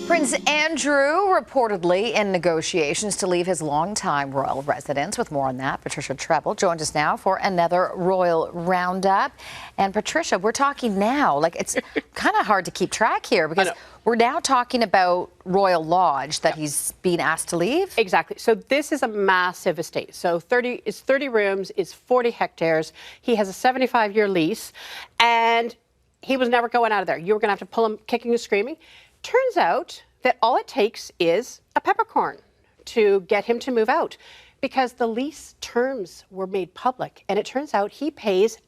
Prince Andrew reportedly in negotiations to leave his longtime royal residence. With more on that, Patricia Treble joins us now for another royal roundup. And Patricia, we're talking now, like it's kind of hard to keep track here because we're now talking about Royal Lodge that he's being asked to leave. Exactly. So this is a massive estate. So 30 rooms, is 40 hectares. He has a 75-year lease, and he was never going out of there. You were going to have to pull him kicking and screaming. Turns out that all it takes is a peppercorn to get him to move out because the lease terms were made public, and it turns out he pays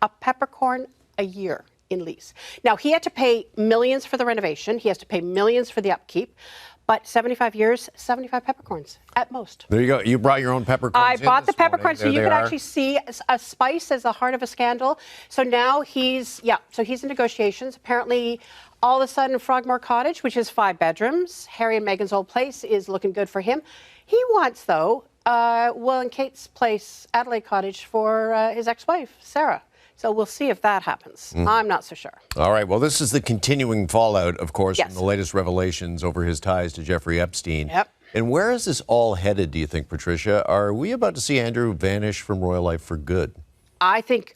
a peppercorn a year in lease. Now, he had to pay millions for the renovation. He has to pay millions for the upkeep. But 75 years, 75 peppercorns at most. There you go. You brought your own peppercorns. I bought the peppercorns, so you could actually see a spice as the heart of a scandal. So now he's in negotiations. Apparently, all of a sudden, Frogmore Cottage, which is 5 bedrooms, Harry and Meghan's old place, is looking good for him. He wants, though, Will and Kate's place, Adelaide Cottage, for his ex-wife, Sarah. So we'll see if that happens. I'm not so sure. All right. Well, this is the continuing fallout, of course, Yes. from the latest revelations over his ties to Jeffrey Epstein. Yep. And where is this all headed, do you think, Patricia? Are we about to see Andrew vanish from royal life for good? I think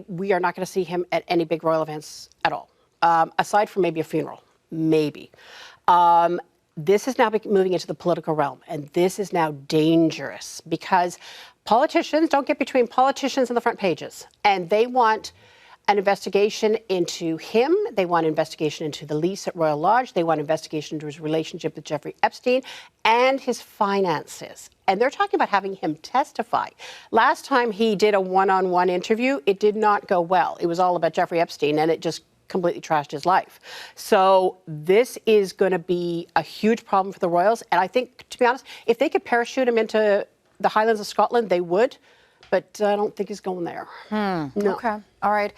we are not going to see him at any big royal events at all, aside from maybe a funeral, maybe. This is now moving into the political realm, and this is now dangerous because politicians don't get between politicians and the front pages, and they want an investigation into him. They want an investigation into the lease at Royal Lodge. They want an investigation into his relationship with Jeffrey Epstein and his finances. And they're talking about having him testify. Last time he did a one-on-one interview, it did not go well. It was all about Jeffrey Epstein, and it just completely trashed his life. So this is going to be a huge problem for the royals. And I think, to be honest, if they could parachute him into the Highlands of Scotland, they would. But I don't think he's going there. No. Okay. All right.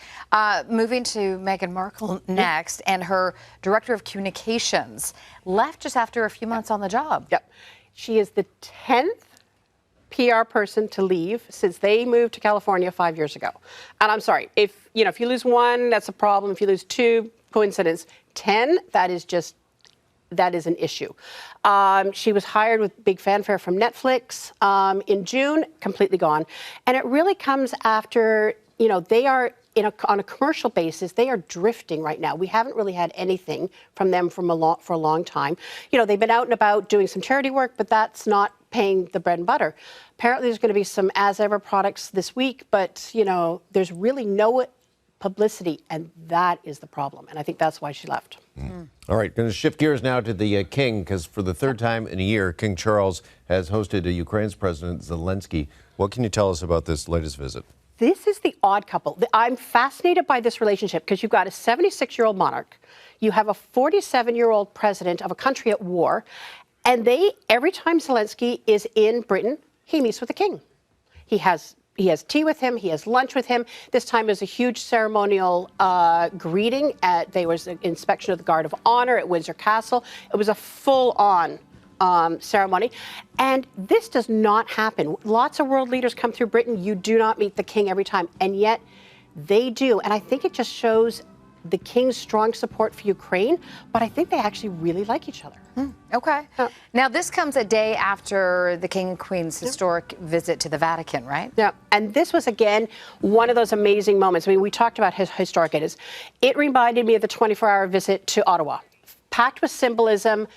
Moving to Meghan Markle next, and her director of communications left just after a few months on the job. Yep. She is the 10th PR person to leave since they moved to California 5 years ago. And I'm sorry, if you lose one, that's a problem. If you lose 2, coincidence. 10, that is an issue. She was hired with big fanfare from Netflix in June, completely gone. And it really comes after, they are on a commercial basis, they are drifting right now. We haven't really had anything from them for a long time. They've been out and about doing some charity work, but that's not paying the bread and butter. Apparently there's going to be some As Ever products this week, but, there's really no publicity, and that is the problem. And I think that's why she left. All right, going to shift gears now to the king, because for the third time in a year, King Charles has hosted Ukraine's President Zelensky. What can you tell us about this latest visit? This is the odd couple. I'm fascinated by this relationship because you've got a 76-year-old monarch, you have a 47-year-old president of a country at war, and every time Zelensky is in Britain, he meets with the king. He has tea with him. He has lunch with him. This time was a huge ceremonial greeting. There was an inspection of the Guard of Honor at Windsor Castle. It was a full-on ceremony. And this does not happen. Lots of world leaders come through Britain. You do not meet the king every time. And yet they do. And I think it just shows the king's strong support for Ukraine. But I think they actually really like each other. Okay. Now, this comes a day after the King and Queen's historic visit to the Vatican, right? Yeah. And this was, again, one of those amazing moments. I mean, we talked about how historic it is. It reminded me of the 24-hour visit to Ottawa, packed with symbolism,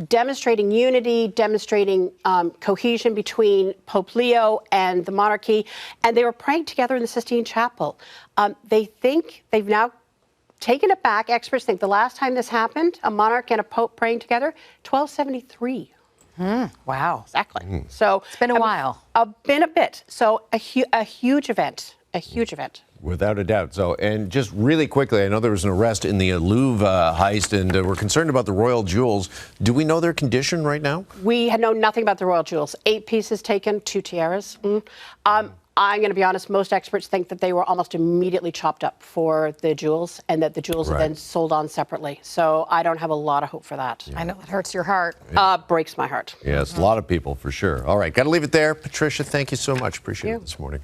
demonstrating unity, demonstrating cohesion between Pope Leo and the monarchy. And they were praying together in the Sistine Chapel. They think they've now taken it back. Experts think the last time this happened, a monarch and a pope praying together, 1273. Wow. Exactly. So it's been a while. Been a bit. So a huge event. A huge event. Without a doubt. So, and just really quickly, I know there was an arrest in the Louvre heist, and we're concerned about the royal jewels. Do we know their condition right now? We know nothing about the royal jewels. 8 pieces taken, 2 tiaras. I'm going to be honest, most experts think that they were almost immediately chopped up for the jewels, and that the jewels are then sold on separately. So I don't have a lot of hope for that. I know it hurts your heart. Breaks my heart. Yes, a lot of people for sure. All right, got to leave it there. Patricia, thank you so much. Appreciate it this morning.